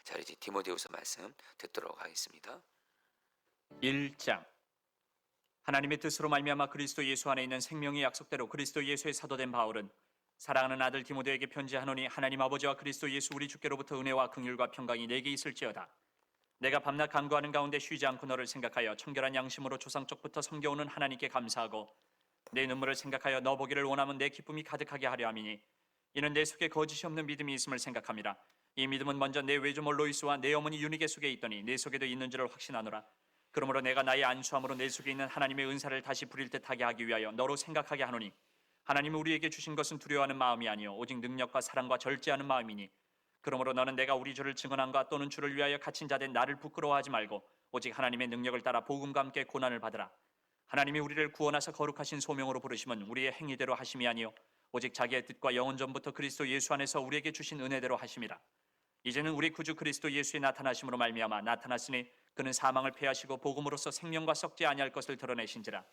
자, 이제 디모데후서 말씀 듣도록 하겠습니다. 1장. 하나님의 뜻으로 말미암아 그리스도 예수 안에 있는 생명의 약속대로 그리스도 예수의 사도된 바울은 사랑하는 아들 디모데에게 편지하노니 하나님 아버지와 그리스도 예수 우리 주께로부터 은혜와 긍휼과 평강이 내게 있을지어다. 내가 밤낮 간구하는 가운데 쉬지 않고 너를 생각하여 청결한 양심으로 조상적부터 섬겨오는 하나님께 감사하고 내 눈물을 생각하여 너 보기를 원하면 내 기쁨이 가득하게 하려 함이니 이는 내 속에 거짓이 없는 믿음이 있음을 생각함이라. 이 믿음은 먼저 내 외조모 로이스와 내 어머니 유니게 속에 있더니 내 속에도 있는 줄을 확신하노라. 그러므로 내가 나의 안수함으로 내 속에 있는 하나님의 은사를 다시 부릴 듯하게 하기 위하여 너로 생각하게 하노니 하나님은 우리에게 주신 것은 두려워하는 마음이 아니요 오직 능력과 사랑과 절제하는 마음이니 그러므로 너는 내가 우리 주를 증언함과 또는 주를 위하여 갇힌 자 된 나를 부끄러워하지 말고 오직 하나님의 능력을 따라 복음과 함께 고난을 받으라. 하나님이 우리를 구원하사 거룩하신 소명으로 부르심은 우리의 행위대로 하심이 아니요 오직 자기의 뜻과 영원 전부터 그리스도 예수 안에서 우리에게 주신 은혜대로 하심이라. 이제는 우리 구주 그리스도 예수의 나타나심으로 말미암아 나타났으니 그는 사망을 패하시고 복음으로써 생명과 썩지 아니할 것을 드러내신지라.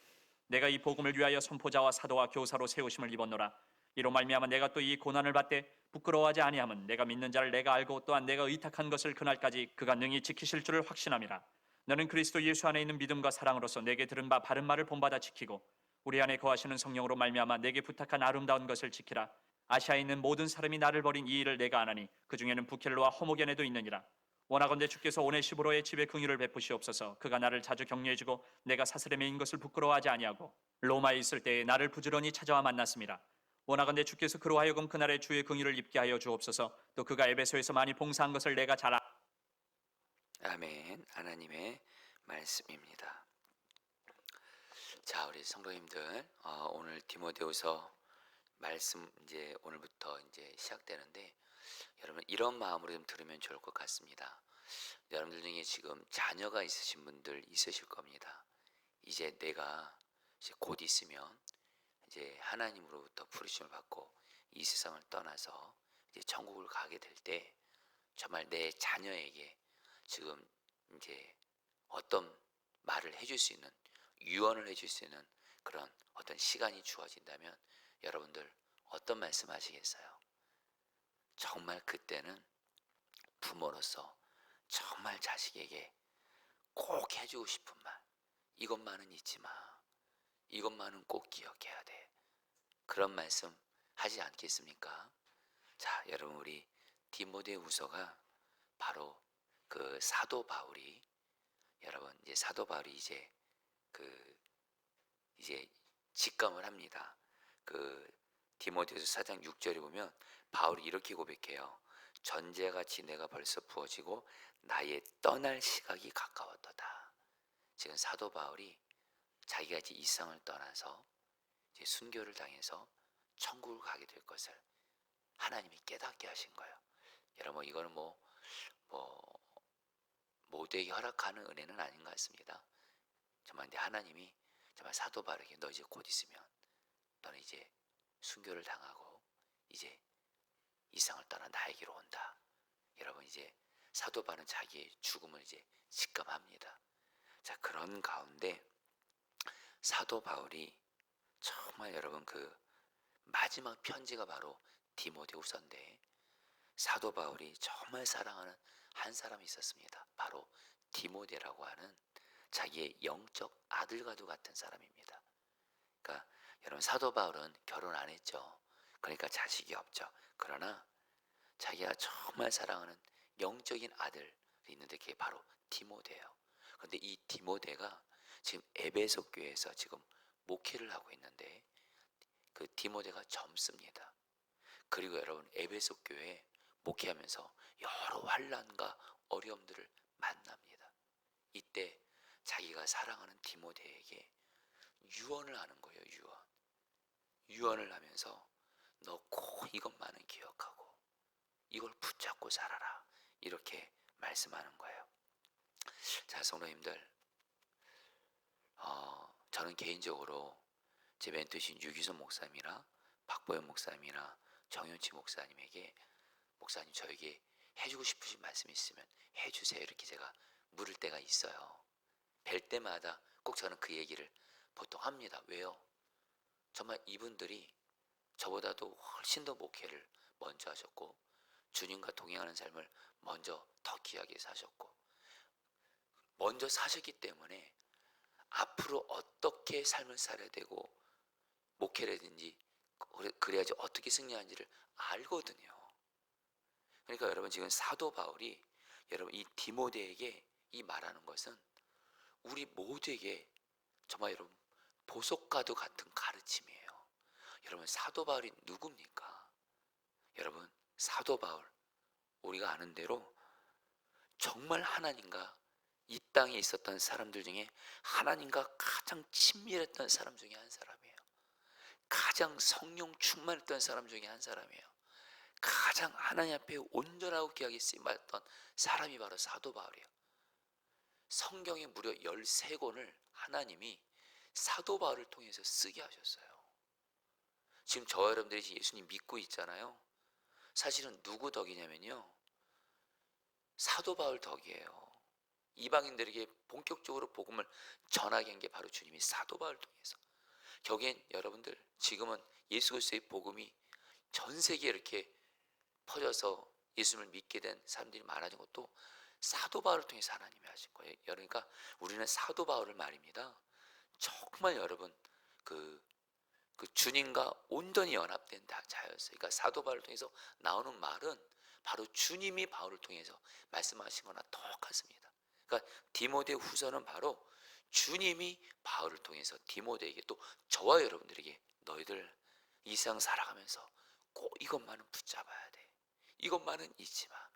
내가 이 복음을 위하여 선포자와 사도와 교사로 세우심을 입었노라. 이로 말미암아 내가 또 이 고난을 받되 부끄러워하지 아니함은 내가 믿는 자를 내가 알고 또한 내가 의탁한 것을 그날까지 그가 능히 지키실 줄을 확신함이라. 너는 그리스도 예수 안에 있는 믿음과 사랑으로서 내게 들은 바 바른 말을 본받아 지키고 우리 안에 거하시는 성령으로 말미암아 내게 부탁한 아름다운 것을 지키라. 아시아에 있는 모든 사람이 나를 버린 이 일을 내가 아나니 그 중에는 부켈로와 호모겐에도 있느니라. 원하건대 주께서 오네시보로의 집에 긍휼을 베푸시옵소서. 그가 나를 자주 격려해주고 내가 사스레메인 것을 부끄러워하지 아니하고 로마에 있을 때에 나를 부지런히 찾아와 만났습니다. 원하건대 주께서 그로 하여금 그날의 주의 긍휼을 입게 하여 주옵소서. 또 그가 에베소에서 많이 봉사한 것을 내가 잘 아멘. 하나님의 말씀입니다. 자, 우리 성도님들, 오늘 디모데후서 말씀 이제 오늘부터 이제 시작되는데 여러분 이런 마음으로 좀 들으면 좋을 것 같습니다. 여러분들 중에 지금 자녀가 있으신 분들 있으실 겁니다. 이제 내가 이제 곧 있으면 이제 하나님으로부터 부르심을 받고 이 세상을 떠나서 이제 천국을 가게 될 때 정말 내 자녀에게 지금 이제 어떤 말을 해줄 수 있는 유언을 해줄 수 있는 그런 어떤 시간이 주어진다면 여러분들 어떤 말씀 하시겠어요? 정말 그때는 부모로서 정말 자식에게 꼭 해주고 싶은 말, 이것만은 잊지 마, 이것만은 꼭 기억해야 돼, 그런 말씀 하지 않겠습니까? 자, 여러분 우리 디모데후서가 바로 그 사도 바울이 여러분 이제 사도 바울이 이제 직감을 합니다. 그 디모데후서 4장 6절에 보면 바울이 이렇게 고백해요. 전제같이 내가 벌써 부어지고 나의 떠날 시각이 가까웠도다. 지금 사도 바울이 자기가 이제 이 세상을 떠나서 이제 순교를 당해서 천국을 가게 될 것을 하나님이 깨닫게 하신 거예요. 여러분 이거는 뭐 모두에게 허락하는 은혜는 아닌 것 같습니다. 정말 근데 하나님이 정말 사도 바울에게 너 이제 곧 있으면 너는 이제 순교를 당하고 이제 이 세상을 떠나 나에게로 온다. 여러분 이제 사도 바울은 자기의 죽음을 이제 직감합니다. 자, 그런 가운데 사도 바울이 정말 여러분 그 마지막 편지가 바로 디모데후서인데 사도 바울이 정말 사랑하는 한 사람이 있었습니다. 바로 디모데라고 하는 자기의 영적 아들과도 같은 사람입니다. 그러니까 여러분 사도 바울은 결혼 안 했죠. 그러니까 자식이 없죠. 그러나 자기가 정말 사랑하는 영적인 아들이 있는데 그게 바로 디모데예요. 그런데 이 디모데가 지금 에베소 교회에서 지금 목회를 하고 있는데 그 디모데가 젊습니다. 그리고 여러분 에베소 교회에 목회하면서 여러 환난과 어려움들을 만납니다. 이때 자기가 사랑하는 디모데에게 유언을 하는 거예요. 유언을 하면서 너 꼭 이것만은 기억하고 이걸 붙잡고 살아라, 이렇게 말씀하는 거예요. 자, 성도님들, 저는 개인적으로 제 멘토신 유기선 목사님이나 박보현 목사님이나 정현치 목사님에게 목사님 저에게 해주고 싶으신 말씀이 있으면 해주세요, 이렇게 제가 물을 때가 있어요. 뵐 때마다 꼭 저는 그 얘기를 보통 합니다. 왜요? 정말 이분들이 저보다도 훨씬 더 목회를 먼저 하셨고 주님과 동행하는 삶을 먼저 더 귀하게 사셨고, 먼저 사셨기 때문에 앞으로 어떻게 삶을 살아야 되고 목회라든지 그래야지 어떻게 승리하는지를 알거든요. 그러니까 여러분, 지금 사도 바울이 여러분 이 디모데에게 이 말하는 것은 우리 모두에게 정말 여러분 보석과도 같은 가르침이에요. 여러분, 사도 바울이 누굽니까? 여러분, 사도 바울, 우리가 아는 대로 정말 하나님과 이 땅에 있었던 사람들 중에 하나님과 가장 친밀했던 사람 중에 한 사람이에요. 가장 성령 충만했던 사람 중에 한 사람이에요. 가장 하나님 앞에 온전하고 귀하게 쓰임받았던 사람이 바로 사도 바울이에요. 성경에 무려 13권을 하나님이 사도 바울을 통해서 쓰게 하셨어요. 지금 저와 여러분들이 지금 예수님 믿고 있잖아요. 사실은 누구 덕이냐면요, 사도 바울 덕이에요. 이방인들에게 본격적으로 복음을 전하게 한 게 바로 주님이 사도 바울 통해서. 여기엔 여러분들, 지금은 예수 그리스도의 복음이 전 세계에 이렇게 퍼져서 예수님을 믿게 된 사람들이 많아진 것도 사도 바울을 통해서 하나님이 하신 거예요. 그러니까 우리는 사도 바울을 말입니다. 정말 여러분 그 주님과 온전히 연합된 자였어요. 그러니까 사도 바울을 통해서 나오는 말은 바로 주님이 바울을 통해서 말씀하신 거나 똑같습니다. 그러니까 디모데 후서는 바로 주님이 바울을 통해서 디모데에게, 또 저와 여러분들에게, 너희들 이 세상 살아가면서 꼭 이것만은 붙잡아야 돼, 이것만은 잊지 마,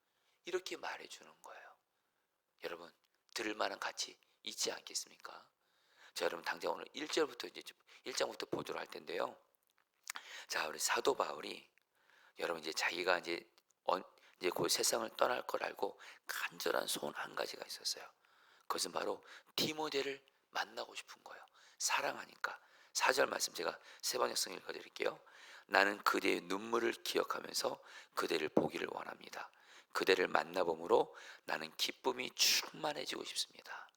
이렇게 말해주는 거예요. 여러분, 들을 만한 가치 있지 않겠습니까? 자, 여러분 당장 오늘 1절부터 이제 1장부터 보도록 할 텐데요. 자, 우리 사도 바울이 여러분 이제 자기가 이제 곧 세상을 떠날 걸 알고 간절한 소원 한 가지가 있었어요. 그것은 바로 디모데를 만나고 싶은 거예요. 사랑하니까. 4절 말씀 제가 세 번 역성 읽어드릴게요. 나는 그대의 눈물을 기억하면서 그대를 보기를 원합니다. 그대를 만나봄으로 나는 기쁨이 충만해지고 싶습니다.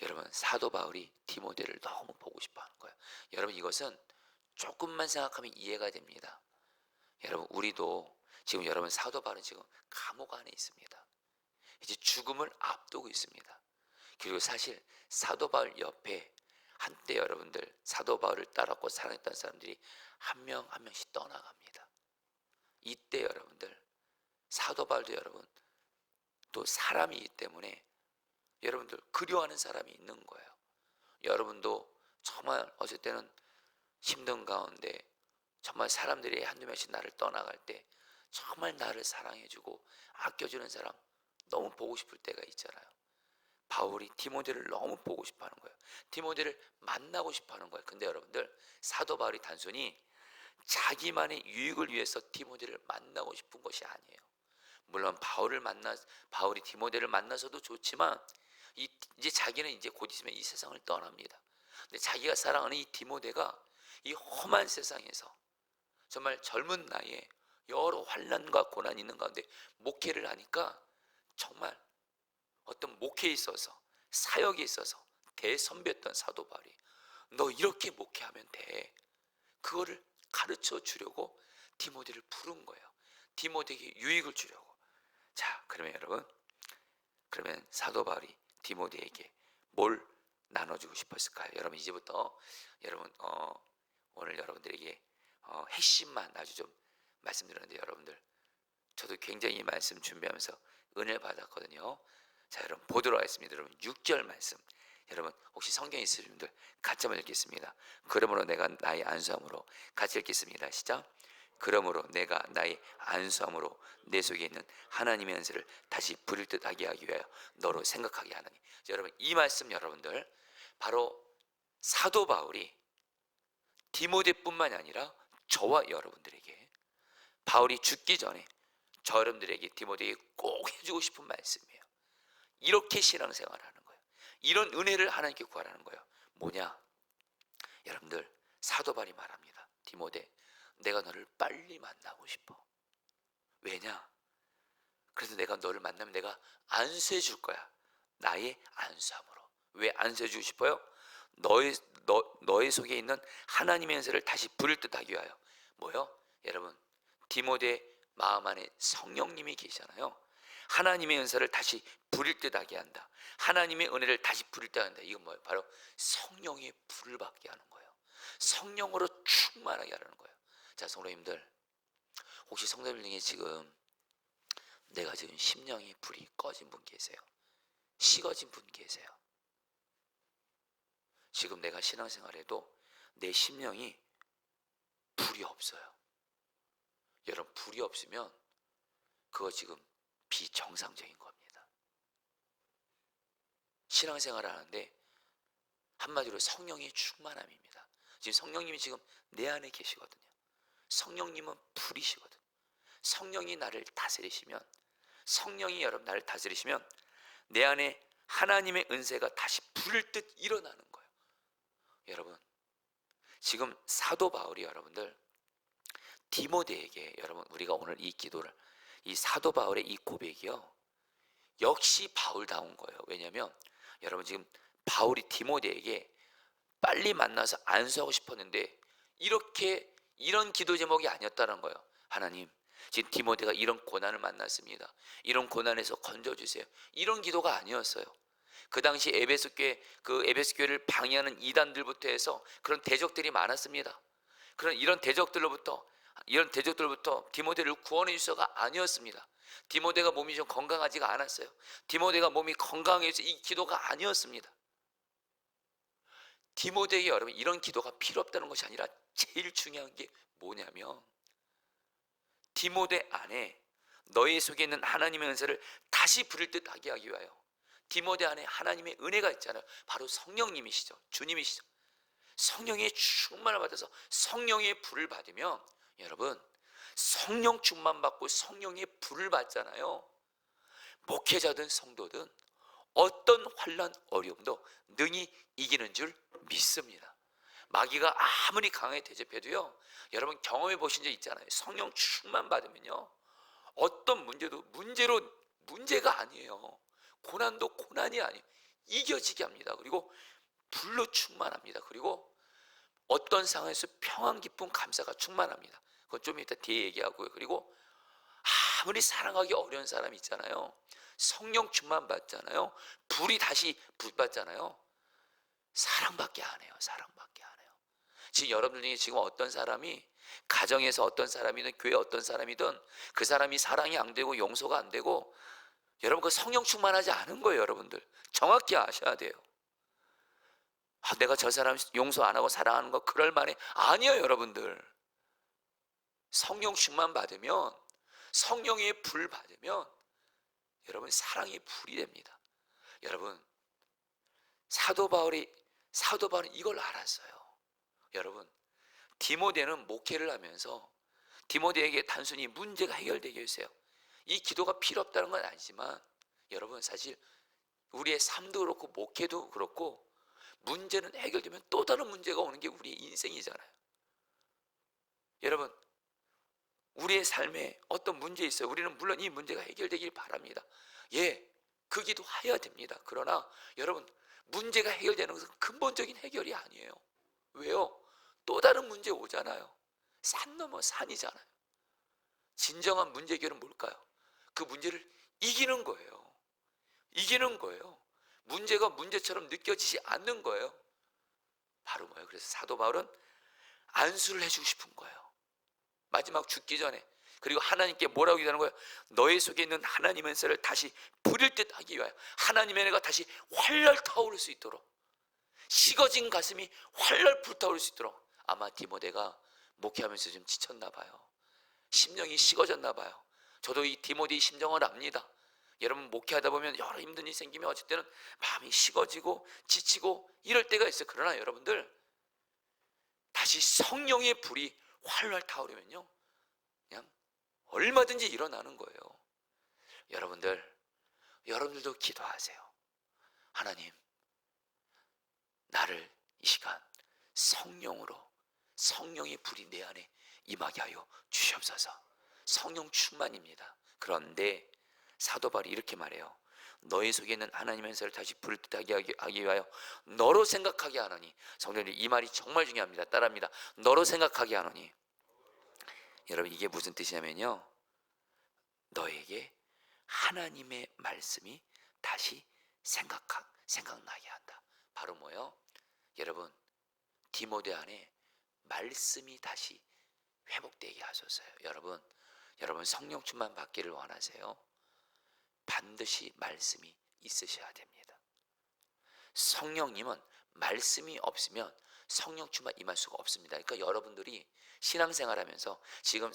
여러분, 사도 바울이 디모데를 너무 보고 싶어 하는 거예요. 여러분, 이것은 조금만 생각하면 이해가 됩니다. 여러분, 우리도 지금 여러분 사도 바울은 지금 감옥 안에 있습니다. 이제 죽음을 앞두고 있습니다. 그리고 사실 사도 바울 옆에 한때 여러분들 사도 바울을 따랐고 사랑했던 사람들이 한 명 한 명씩 떠나갑니다. 이때 여러분들 사도 바울도 여러분 또 사람이기 때문에 여러분들 그리워하는 사람이 있는 거예요. 여러분도 정말 어쩔 때는 힘든 가운데 정말 사람들이 한두 명씩 나를 떠나갈 때 정말 나를 사랑해주고 아껴주는 사람 너무 보고 싶을 때가 있잖아요. 바울이 디모데를 너무 보고 싶어하는 거예요. 디모데를 만나고 싶어하는 거예요. 근데 여러분들, 사도 바울이 단순히 자기만의 유익을 위해서 디모데를 만나고 싶은 것이 아니에요. 물론 바울이 디모데를 만나서도 좋지만 이제 자기는 이제 곧 있으면 이 세상을 떠납니다. 근데 자기가 사랑하는 이 디모데가 이 험한 세상에서 정말 젊은 나이에 여러 환난과 고난이 있는 가운데 목회를 하니까 정말 어떤 목회에 있어서 사역에 있어서 대선배였던 사도 바울이 너 이렇게 목회하면 돼, 그거를 가르쳐 주려고 디모데를 부른 거예요. 디모데에게 유익을 주려고. 자, 그러면 여러분, 그러면 사도 바울이 디모데에게 뭘 나눠주고 싶었을까요? 여러분, 이제부터 여러분 오늘 여러분들에게 핵심만 아주 좀 말씀드렸는데, 여러분들 저도 굉장히 이 말씀 준비하면서 은혜 받았거든요. 자, 여러분 보도록 하겠습니다. 여러분 6절 말씀, 여러분 혹시 성경 있으신 분들 같이 한번 읽겠습니다. 그러므로 내가 나의 안수함으로, 같이 읽겠습니다. 시작. 그러므로 내가 나의 안수함으로 내 속에 있는 하나님의 은혜를 다시 부릴 듯 하게 하기 위하여 너로 생각하게 하느니. 자, 여러분 이 말씀 여러분들 바로 사도 바울이 디모데뿐만이 아니라 저와 여러분들에게, 바울이 죽기 전에 저 여러분들에게 디모데에게 꼭 해주고 싶은 말씀이에요. 이렇게 신앙생활을 하는 거예요. 이런 은혜를 하나님께 구하라는 거예요. 뭐냐? 여러분들 사도 바울이 말합니다. 디모데, 내가 너를 빨리 만나고 싶어. 왜냐? 그래서 내가 너를 만나면 내가 안수해 줄 거야. 나의 안수함으로. 왜 안수해 주고 싶어요? 너의 속에 있는 하나님의 은혜를 다시 부릴 듯 하기 위하여. 뭐요? 여러분, 디모데 마음 안에 성령님이 계시잖아요. 하나님의 은사를 다시 부릴 듯 하게 한다. 하나님의 은혜를 다시 부릴 듯 한다. 이건 뭐예요? 바로 성령의 불을 받게 하는 거예요. 성령으로 충만하게 하는 거예요. 자, 성도님들, 혹시 성도님들 중에 지금 내가 지금 심령이 불이 꺼진 분 계세요? 식어진 분 계세요? 지금 내가 신앙생활에도 내 심령이 불이 없어요. 여러분, 불이 없으면 그거 지금 비정상적인 겁니다. 신앙생활을 하는데 한마디로 성령의 충만함입니다. 지금 성령님이 지금 내 안에 계시거든요. 성령님은 불이시거든요. 성령이 나를 다스리시면, 성령이 여러분 나를 다스리시면 내 안에 하나님의 은혜가 다시 불을 듯 일어나는 거예요. 여러분, 지금 사도 바울이 여러분들 디모데에게, 여러분 우리가 오늘 이 기도를, 이 사도 바울의 이 고백이요, 역시 바울다운 거예요. 왜냐하면 여러분 지금 바울이 디모데에게 빨리 만나서 안수하고 싶었는데 이런 기도 제목이 아니었다는 거예요. 하나님, 지금 디모데가 이런 고난을 만났습니다. 이런 고난에서 건져주세요. 이런 기도가 아니었어요. 그 당시 에베소 교회를 방해하는 이단들부터 해서 그런 대적들이 많았습니다. 이런 대적들로부터 디모데를 구원해 주셔가 아니었습니다. 디모데가 몸이 좀 건강하지가 않았어요. 디모데가 몸이 건강해서 이 기도가 아니었습니다. 디모데에게 여러분 이런 기도가 필요 없다는 것이 아니라 제일 중요한 게 뭐냐면, 디모데 안에 너희 속에 있는 하나님의 은혜를 다시 부릴 듯 하게 하기 위하여, 디모데 안에 하나님의 은혜가 있잖아요. 바로 성령님이시죠. 주님이시죠. 성령의 충만을 받아서 성령의 불을 받으면, 여러분 성령 충만 받고 성령의 불을 받잖아요. 목회자든 성도든 어떤 환난 어려움도 능히 이기는 줄 믿습니다. 마귀가 아무리 강하게 대접해도요, 여러분 경험해 보신 적 있잖아요. 성령 충만 받으면요, 어떤 문제가 아니에요. 고난도 고난이 아니에요. 이겨지게 합니다. 그리고 불로 충만합니다. 그리고 어떤 상황에서 평안, 기쁨, 감사가 충만합니다. 그건 좀 이따 뒤에 얘기하고요. 그리고 아무리 사랑하기 어려운 사람 있잖아요. 성령 충만 받잖아요. 불이 다시 불받잖아요. 사랑밖에 안 해요. 사랑밖에 안 해요. 지금 여러분들 중에 지금 어떤 사람이, 가정에서 어떤 사람이든 교회 어떤 사람이든 그 사람이 사랑이 안 되고 용서가 안 되고, 여러분 그 성령 충만하지 않은 거예요. 여러분들 정확히 아셔야 돼요. 내가 저 사람 용서 안 하고 사랑하는 거 그럴 만해. 아니에요. 여러분들 성령 충만 받으면, 성령의 불 받으면 여러분 사랑의 불이 됩니다. 여러분 사도 바울은 이걸 알았어요. 여러분 디모데는 목회를 하면서 디모데에게 단순히 문제가 해결되게 해주세요, 이 기도가 필요 없다는 건 아니지만, 여러분 사실 우리의 삶도 그렇고 목회도 그렇고 문제는 해결되면 또 다른 문제가 오는 게 우리의 인생이잖아요. 여러분 우리의 삶에 어떤 문제 있어요. 우리는 물론 이 문제가 해결되길 바랍니다. 예, 그 기도해야 됩니다. 그러나 여러분 문제가 해결되는 것은 근본적인 해결이 아니에요. 왜요? 또 다른 문제 오잖아요. 산 넘어 산이잖아요. 진정한 문제 해결은 뭘까요? 그 문제를 이기는 거예요. 이기는 거예요. 문제가 문제처럼 느껴지지 않는 거예요. 바로 뭐예요? 그래서 사도 바울은 안수를 해주고 싶은 거예요. 마지막 죽기 전에. 그리고 하나님께 뭐라고 기도하는 거예요? 너희 속에 있는 하나님의 은혜를 다시 부릴 듯 하기 위하여 하나님의 은혜가 다시 활활 타오를 수 있도록, 식어진 가슴이 활활 불타오를 수 있도록. 아마 디모데가 목회하면서 좀 지쳤나 봐요. 심령이 식어졌나 봐요. 저도 이 디모데의 심정을 압니다. 여러분 목회하다 보면 여러 힘든 일이 생기면 어쩔 때는 마음이 식어지고 지치고 이럴 때가 있어요. 그러나 여러분들 다시 성령의 불이 활활 타오르면요, 그냥 얼마든지 일어나는 거예요. 여러분들도 기도하세요. 하나님, 나를 이 시간 성령의 불이 내 안에 임하게 하여 주시옵소서. 성령 충만입니다. 그런데 사도 바울이 이렇게 말해요. 너희 속에 있는 하나님의 은혜를 다시 부를 듯하게 하기 위하여 너로 생각하게 하노니. 성도님, 이 말이 정말 중요합니다. 따라합니다. 너로 생각하게 하노니. 여러분 이게 무슨 뜻이냐면요, 너에게 하나님의 말씀이 다시 생각나게 한다. 바로 뭐요? 여러분, 디모데 안에 말씀이 다시 회복되게 하소서요. 여러분 성령 충만 받기를 원하세요? 반드시 말씀이 있으셔야 됩니다. 성령님은 말씀이 없으면 성령 충만 임할 수가 없습니다. 그러니까 여러분들이 신앙생활하면서 지금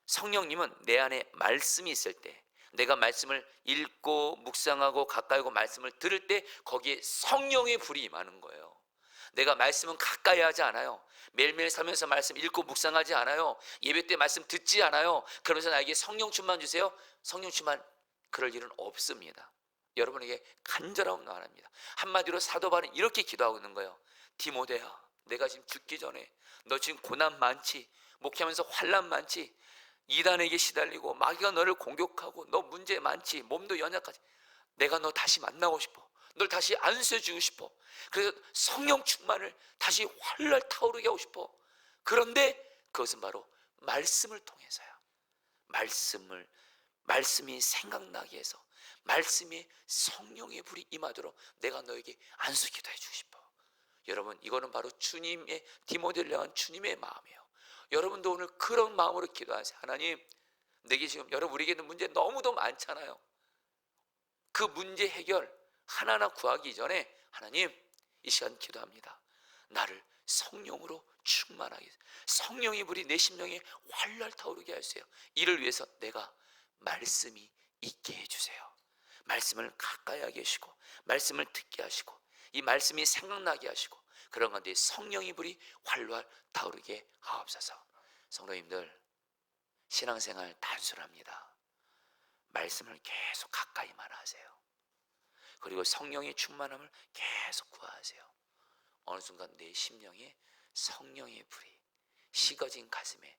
성령님은 내 안에 말씀이 있을 때, 내가 말씀을 읽고 묵상하고 가까이 오고 말씀을 들을 때 거기에 성령의 불이 임하는 거예요. 내가 말씀은 가까이 하지 않아요. 매일매일 살면서 말씀 읽고 묵상하지 않아요. 예배 때 말씀 듣지 않아요. 그러면서 나에게 성령 충만 주세요. 성령 충만 그럴 일은 없습니다. 여러분에게 간절함 원합니다. 한마디로 사도 바울은 이렇게 기도하고 있는 거예요. 디모데야, 내가 지금 죽기 전에 너 지금 고난 많지, 목회하면서 환난 많지, 이단에게 시달리고 마귀가 너를 공격하고 너 문제 많지, 몸도 연약하지, 내가 너 다시 만나고 싶어. 널 다시 안수해주고 싶어. 그래서 성령 충만을 다시 활활 타오르게 하고 싶어. 그런데 그것은 바로 말씀을 통해서야. 말씀이 생각나게 해서 말씀이 성령의 불이 임하도록 내가 너에게 안수 기도해 주고 싶어. 여러분, 이거는 바로 주님의, 디모데를 향한 주님의 마음이에요. 여러분도 오늘 그런 마음으로 기도하세요. 하나님, 내게 지금 우리에게는 문제 너무도 많잖아요. 그 문제 해결 하나하나 구하기 전에 하나님, 이 시간 기도합니다. 나를 성령으로 충만하게 해서 성령의 불이 내 심령에 활활 타오르게 하세요. 이를 위해서 내가 말씀이 있게 해주세요. 말씀을 가까이 하게 하시고 말씀을 듣게 하시고 이 말씀이 생각나게 하시고 그런 가운데 성령의 불이 활활 타오르게 하옵소서. 성도님들, 신앙생활 단순합니다. 말씀을 계속 가까이만 하세요. 그리고 성령의 충만함을 계속 구하세요. 어느 순간 내 심령에 성령의 불이, 식어진 가슴에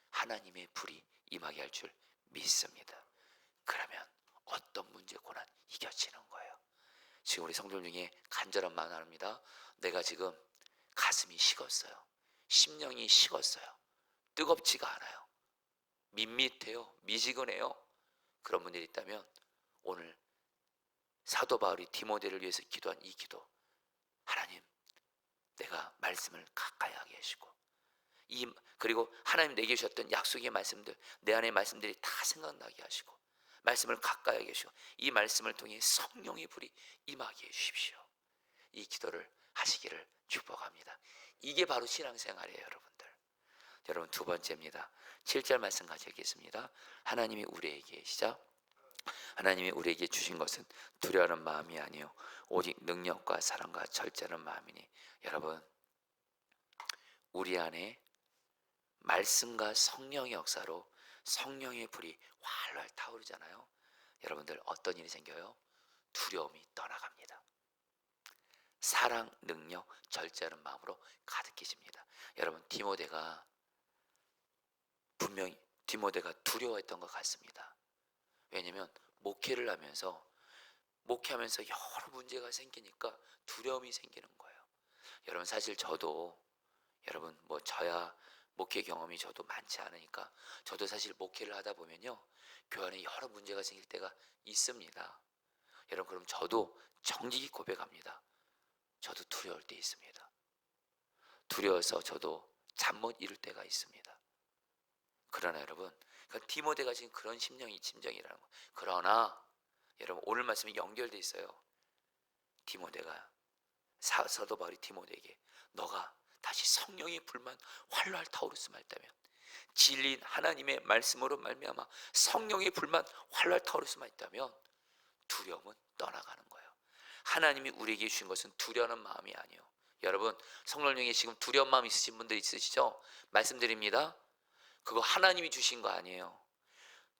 하나님의 불이 임하게 할 줄 믿습니다. 그러면 어떤 문제, 고난 이겨지는 거예요. 지금 우리 성도들 중에 간절한 마음 합니다. 내가 지금 가슴이 식었어요. 심령이 식었어요. 뜨겁지가 않아요. 밋밋해요. 미지근해요. 그런 분들이 있다면 오늘 사도 바울이 디모데를 위해서 기도한 이 기도, 하나님, 내가 말씀을 가까이 하게 하시고 그리고 하나님 내게 주셨던 약속의 말씀들, 내 안의 말씀들이 다 생각나게 하시고 말씀을 가까이 하게 하시고 이 말씀을 통해 성령의 불이 임하게 해주십시오. 이 기도를 하시기를 축복합니다. 이게 바로 신앙생활이에요. 여러분 두 번째입니다. 7절 말씀 가져오겠습니다. 하나님이 우리에게 시작. 하나님이 우리에게 주신 것은 두려워하는 마음이 아니요 오직 능력과 사랑과 절제하는 마음이니. 여러분, 우리 안에 말씀과 성령의 역사로 성령의 불이 활활 타오르잖아요. 여러분들 어떤 일이 생겨요? 두려움이 떠나갑니다. 사랑, 능력, 절제하는 마음으로 가득해집니다. 여러분, 분명히 디모데가 두려워했던 것 같습니다. 왜냐하면 목회하면서 여러 문제가 생기니까 두려움이 생기는 거예요. 여러분, 사실 저도 저야 목회 경험이 저도 많지 않으니까 저도 사실 목회를 하다 보면요 교회 안에 여러 문제가 생길 때가 있습니다. 여러분, 그럼 저도 정직히 고백합니다. 저도 두려울 때 있습니다. 두려워서 저도 잠 못 이룰 때가 있습니다. 그러나 여러분, 그러니까 디모데가 지금 그런 심정이라는 거예요. 그러나 여러분, 오늘 말씀이 연결돼 있어요. 디모데가 사도 바울이 디모데에게 너가 다시 성령의 불만 활활 타오를 수만 있다면, 진리인 하나님의 말씀으로 말미암아 성령의 불만 활활 타오를 수만 있다면 두려움은 떠나가는 거예요. 하나님이 우리에게 주신 것은 두려워하는 마음이 아니에요. 여러분, 성령님이 지금 두려운 마음 있으신 분들 있으시죠? 말씀드립니다. 그거 하나님이 주신 거 아니에요.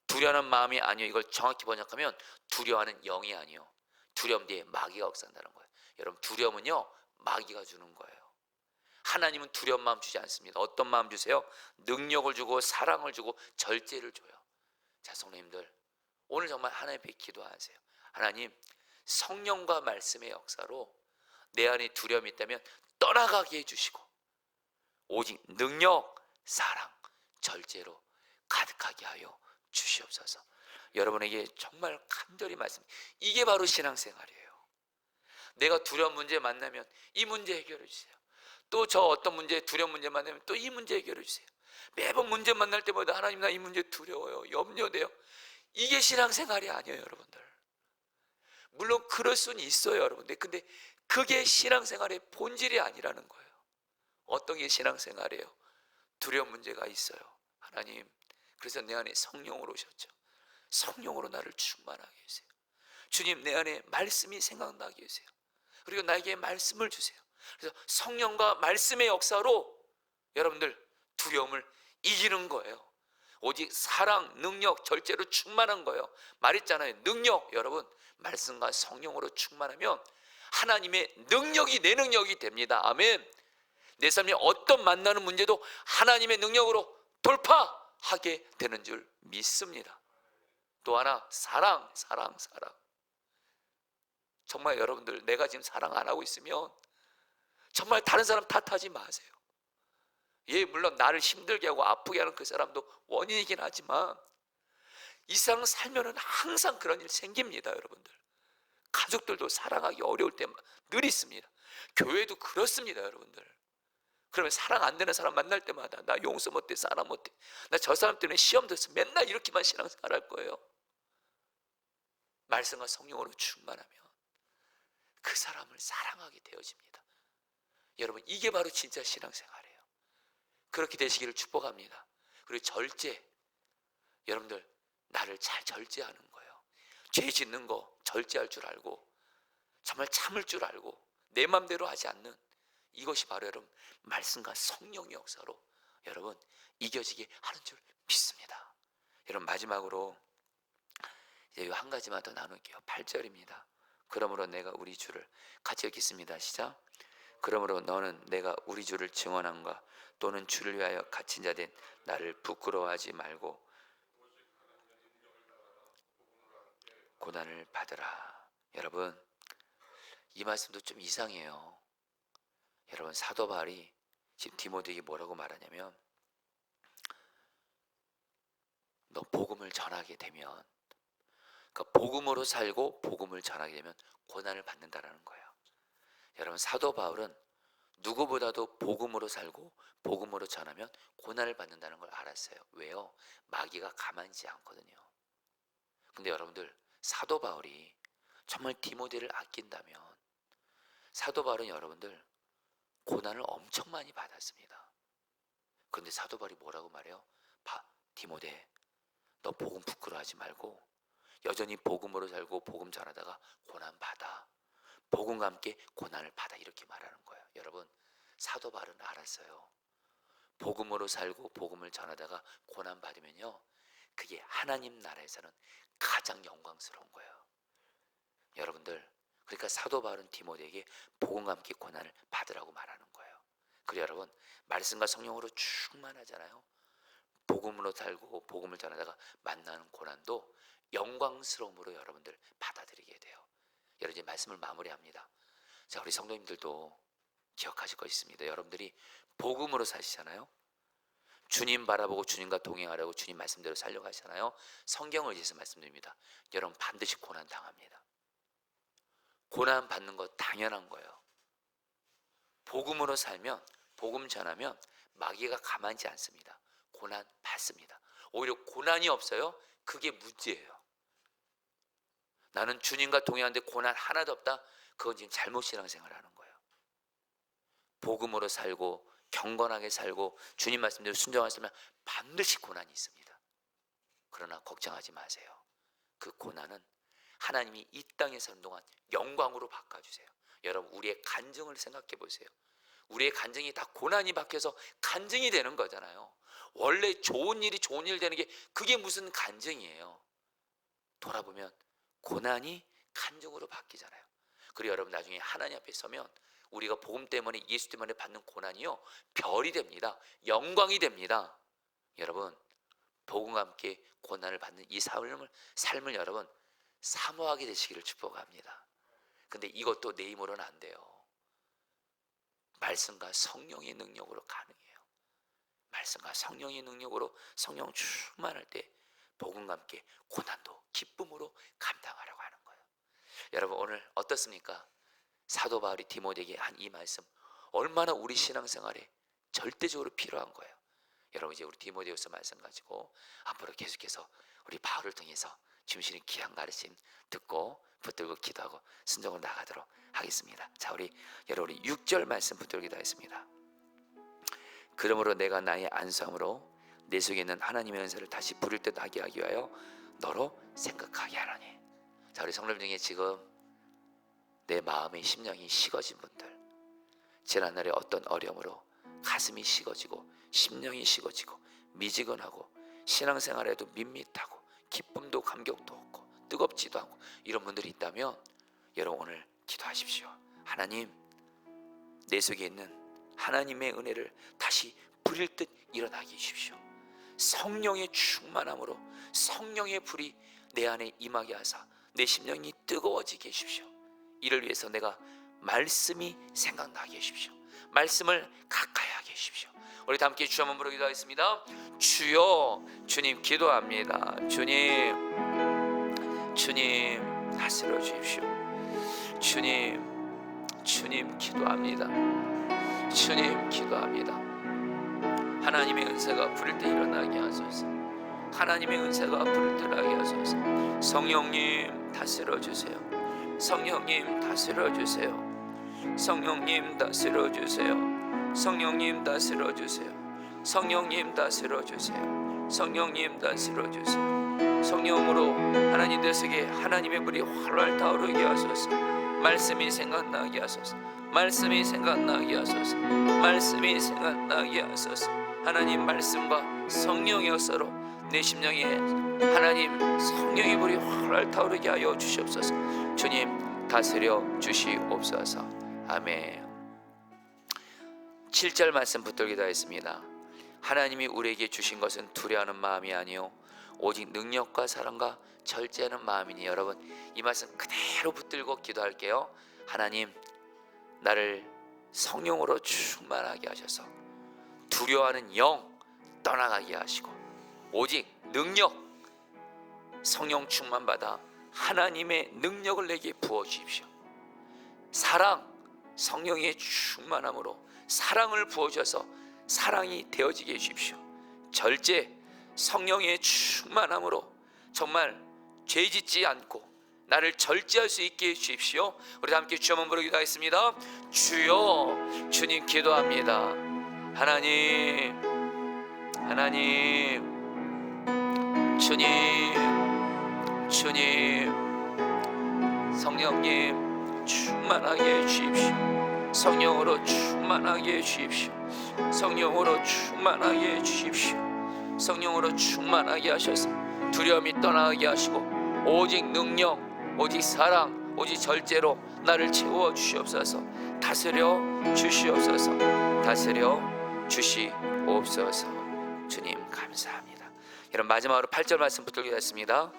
두려워하는 마음이 아니에요. 이걸 정확히 번역하면 두려워하는 영이 아니에요. 두려움 뒤에 마귀가 역사한다는 거예요. 여러분, 두려움은요 마귀가 주는 거예요. 하나님은 두려운 마음 주지 않습니다. 어떤 마음 주세요? 능력을 주고 사랑을 주고 절제를 줘요. 자, 성도님들, 오늘 정말 하나님 앞에 기도하세요. 하나님, 성령과 말씀의 역사로 내 안에 두려움이 있다면 떠나가게 해주시고 오직 능력, 사랑, 절제로 가득하게 하여 주시옵소서. 여러분에게 정말 간절히 말씀. 이게 바로 신앙생활이에요. 내가 두려운 문제 만나면 이 문제 해결해 주세요. 또 저 어떤 문제, 두려운 문제 만나면 또 이 문제 해결해 주세요. 매번 문제 만날 때마다 하나님, 나 이 문제 두려워요, 염려돼요. 이게 신앙생활이 아니에요, 여러분들. 물론 그럴 수는 있어요, 여러분들. 근데 그게 신앙생활의 본질이 아니라는 거예요. 어떤 게 신앙생활이에요? 두려운 문제가 있어요. 하나님, 그래서 내 안에 성령으로 오셨죠. 성령으로 나를 충만하게 해주세요. 주님, 내 안에 말씀이 생각나게 해주세요. 그리고 나에게 말씀을 주세요. 그래서 성령과 말씀의 역사로 여러분들 두려움을 이기는 거예요. 오직 사랑, 능력, 절제로 충만한 거예요. 말했잖아요. 능력, 여러분 말씀과 성령으로 충만하면 하나님의 능력이 내 능력이 됩니다. 아멘. 내 삶에 어떤 만나는 문제도 하나님의 능력으로 돌파하게 되는 줄 믿습니다. 또 하나, 사랑. 정말 여러분들, 내가 지금 사랑 안 하고 있으면 정말 다른 사람 탓하지 마세요. 예, 물론 나를 힘들게 하고 아프게 하는 그 사람도 원인이긴 하지만 이 세상 살면은 항상 그런 일 생깁니다, 여러분들. 가족들도 사랑하기 어려울 때 늘 있습니다. 교회도 그렇습니다, 여러분들. 그러면 사랑 안 되는 사람 만날 때마다 나 용서 못해, 사랑 못해, 나 저 사람 때문에 시험 들었어, 맨날 이렇게만 신앙생활 할 거예요. 말씀과 성령으로 충만하면 그 사람을 사랑하게 되어집니다. 여러분, 이게 바로 진짜 신앙생활이에요. 그렇게 되시기를 축복합니다. 그리고 절제, 여러분들 나를 잘 절제하는 거예요. 죄 짓는 거 절제할 줄 알고 정말 참을 줄 알고 내 맘대로 하지 않는, 이것이 바로 여러분 말씀과 성령의 역사로 여러분 이겨지게 하는 줄 믿습니다. 여러분, 마지막으로 이제 한 가지만 더 나눌게요. 8절입니다. 그러므로 내가 우리 주를, 같이 읽겠습니다. 시작. 그러므로 너는 내가 우리 주를 증언한가 또는 주를 위하여 갇힌 자 된 나를 부끄러워하지 말고 고난을 받으라. 여러분, 이 말씀도 좀 이상해요. 여러분, 사도 바울이 지금 디모데에게 뭐라고 말하냐면, 너 복음을 전하게 되면, 그러니까 복음으로 살고 복음을 전하게 되면 고난을 받는다라는 거예요. 여러분, 사도 바울은 누구보다도 복음으로 살고 복음으로 전하면 고난을 받는다는 걸 알았어요. 왜요? 마귀가 가만히 있지 않거든요. 근데 여러분들, 사도 바울이 정말 디모데를 아낀다면 사도 바울은 여러분들 고난을 엄청 많이 받았습니다. 그런데 사도 바울이 뭐라고 말해요? 디모데, 너 복음 부끄러워하지 말고 여전히 복음으로 살고 복음 전하다가 고난 받아. 복음과 함께 고난을 받아. 이렇게 말하는 거예요. 여러분, 사도 바울은 알았어요. 복음으로 살고 복음을 전하다가 고난 받으면요, 그게 하나님 나라에서는 가장 영광스러운 거예요. 여러분들, 그러니까 사도 바울은 디모데에게 복음과 함께 고난을 받으라고 말하는 거예요. 그리고 여러분, 말씀과 성령으로 충만하잖아요. 복음으로 살고 복음을 전하다가 만나는 고난도 영광스러움으로 여러분들 받아들이게 돼요. 여러분, 이제 말씀을 마무리합니다. 자, 우리 성도님들도 기억하실 거 있습니다. 여러분들이 복음으로 사시잖아요. 주님 바라보고 주님과 동행하려고 주님 말씀대로 살려고 하시잖아요. 성경을 의지해서 말씀드립니다. 여러분, 반드시 고난 당합니다. 고난 받는 거 당연한 거예요. 복음으로 살면, 복음 전하면 마귀가 가만히 있지 않습니다. 고난 받습니다. 오히려 고난이 없어요? 그게 문제예요. 나는 주님과 동행하는데 고난 하나도 없다? 그건 지금 잘못 신앙생활 하는 거예요. 복음으로 살고 경건하게 살고 주님 말씀대로 순종하시면 반드시 고난이 있습니다. 그러나 걱정하지 마세요. 그 고난은 하나님이 이 땅에 사는 동안 영광으로 바꿔주세요. 여러분, 우리의 간증을 생각해 보세요. 우리의 간증이 다 고난이 바뀌어서 간증이 되는 거잖아요. 원래 좋은 일이 좋은 일 되는 게 그게 무슨 간증이에요. 돌아보면 고난이 간증으로 바뀌잖아요. 그리고 여러분, 나중에 하나님 앞에 서면 우리가 복음 때문에, 예수 때문에 받는 고난이요, 별이 됩니다. 영광이 됩니다. 여러분, 복음과 함께 고난을 받는 이 삶을 여러분 사모하게 되시기를 축복합니다. 근데 이것도 내 힘으로는 안 돼요. 말씀과 성령의 능력으로 가능해요. 말씀과 성령의 능력으로 성령 충만할 때 복음과 함께 고난도 기쁨으로 감당하라고 하는 거예요. 여러분 오늘 어떻습니까? 사도 바울이 디모데에게 한 이 말씀 얼마나 우리 신앙생활에 절대적으로 필요한 거예요. 여러분 이제 우리 디모데후서 말씀 가지고 앞으로 계속해서 우리 바울을 통해서 주시는 귀한 가르침 듣고 붙들고 기도하고 순종으로 나가도록 하겠습니다. 자, 우리 여러분 우리 6절 말씀 붙들고 기도하겠습니다. 그러므로 내가 나의 안수함으로 내 속에 있는 하나님의 은사를 다시 부릴 듯 하게 하기 위하여 너로 생각하게 하라니. 자, 우리 성도님 중에 지금 내 마음의 심령이 식어진 분들, 지난날에 어떤 어려움으로 가슴이 식어지고 심령이 식어지고 미지근하고 신앙생활에도 밋밋하고 기쁨도 감격도 없고 뜨겁지도 않고 이런 분들이 있다면 여러분 오늘 기도하십시오. 하나님, 내 속에 있는 하나님의 은혜를 다시 부릴 듯 일어나게 해주십시오. 성령의 충만함으로 성령의 불이 내 안에 임하게 하사 내 심령이 뜨거워지게 해주십시오. 이를 위해서 내가 말씀이 생각나게 해주십시오. 말씀을 가까이 하게 해주십시오. 우리 다 함께 주 한번 부르기도 기도하겠습니다. 주여, 주님 기도합니다. 주님 다스려 주십시오. 주님 기도합니다. 주님 기도합니다. 하나님의 은사가 부릴 때 일어나게 하소서. 하나님의 은사가 부릴 때 일어나게 하소서. 성령님 다스려 주세요. 성령님 다스려 주세요. 성령님 다스려 주세요. 성령님 다스려 주세요. 성령님 다스려 주세요. 성령님 다스려 주세요. 성령으로 하나님 내 속에 하나님의 불이 활활 타오르게 하소서. 말씀이 생각나게 하소서. 말씀이 생각나게 하소서. 말씀이 생각나게 하소서. 하나님 말씀과 성령의 서로 내 심령에 하나님 성령의 불이 활활 타오르게 하여 주시옵소서. 주님 다스려 주시옵소서. 아멘. 7절 말씀 붙들기도 하겠습니다. 하나님이 우리에게 주신 것은 두려워하는 마음이 아니요 오직 능력과 사랑과 절제하는 마음이니. 여러분 이 말씀 그대로 붙들고 기도할게요. 하나님, 나를 성령으로 충만하게 하셔서 두려워하는 영 떠나가게 하시고 오직 능력, 성령 충만받아 하나님의 능력을 내게 부어주십시오. 사랑, 성령의 충만함으로 사랑을 부어주셔서 사랑이 되어지게 해주십시오. 절제, 성령의 충만함으로 정말 죄짓지 않고 나를 절제할 수 있게 해주십시오. 우리 함께 주 한번 부르기도 하겠습니다. 주여, 주님 기도합니다. 하나님, 주님, 성령님 충만하게 해주십시오. 성령으로 충만하게 해주십시오. 성령으로 충만하게 해주십시오. 성령으로 충만하게 하셔서 두려움이 떠나게 하시고 오직 능력, 오직 사랑, 오직 절제로 나를 채워 주시옵소서. 다스려 주시옵소서. 다스려 주시옵소서. 주님 감사합니다. 여러분 마지막으로 8절 말씀 붙들겠습니다.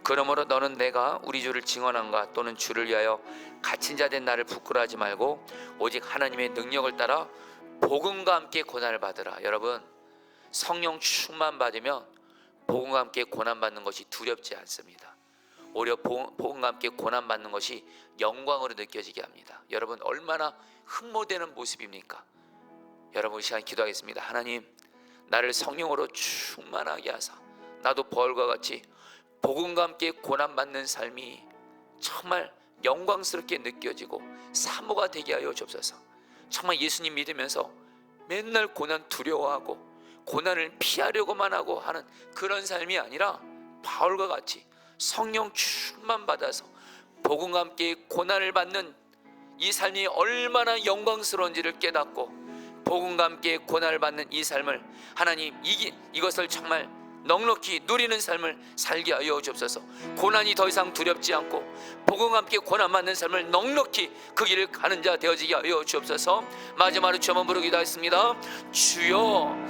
그러므로 너는 내가 우리 주를 증언한가 또는 주를 위하여 갇힌 자 된 나를 부끄러워하지 말고 오직 하나님의 능력을 따라 복음과 함께 고난을 받으라. 여러분 성령 충만 받으면 복음과 함께 고난 받는 것이 두렵지 않습니다. 오히려 복음과 함께 고난 받는 것이 영광으로 느껴지게 합니다. 여러분 얼마나 흠모되는 모습입니까? 여러분 이 시간 기도하겠습니다. 하나님, 나를 성령으로 충만하게 하사 나도 바울과 같이 복음과 함께 고난 받는 삶이 정말 영광스럽게 느껴지고 사모가 되게 하여 주옵소서. 정말 예수님 믿으면서 맨날 고난 두려워하고 고난을 피하려고만 하고 하는 그런 삶이 아니라 바울과 같이 성령 충만 받아서 복음과 함께 고난을 받는 이 삶이 얼마나 영광스러운지를 깨닫고 복음과 함께 고난을 받는 이 삶을 하나님 이것을 정말 넉넉히 누리는 삶을 살게 하여 주옵소서. 고난이 더 이상 두렵지 않고 복음과 함께 고난 받는 삶을 넉넉히 그 길을 가는 자 되어지게 하여 주옵소서. 마지막으로 주 한번 부르기도 하겠습니다. 주여.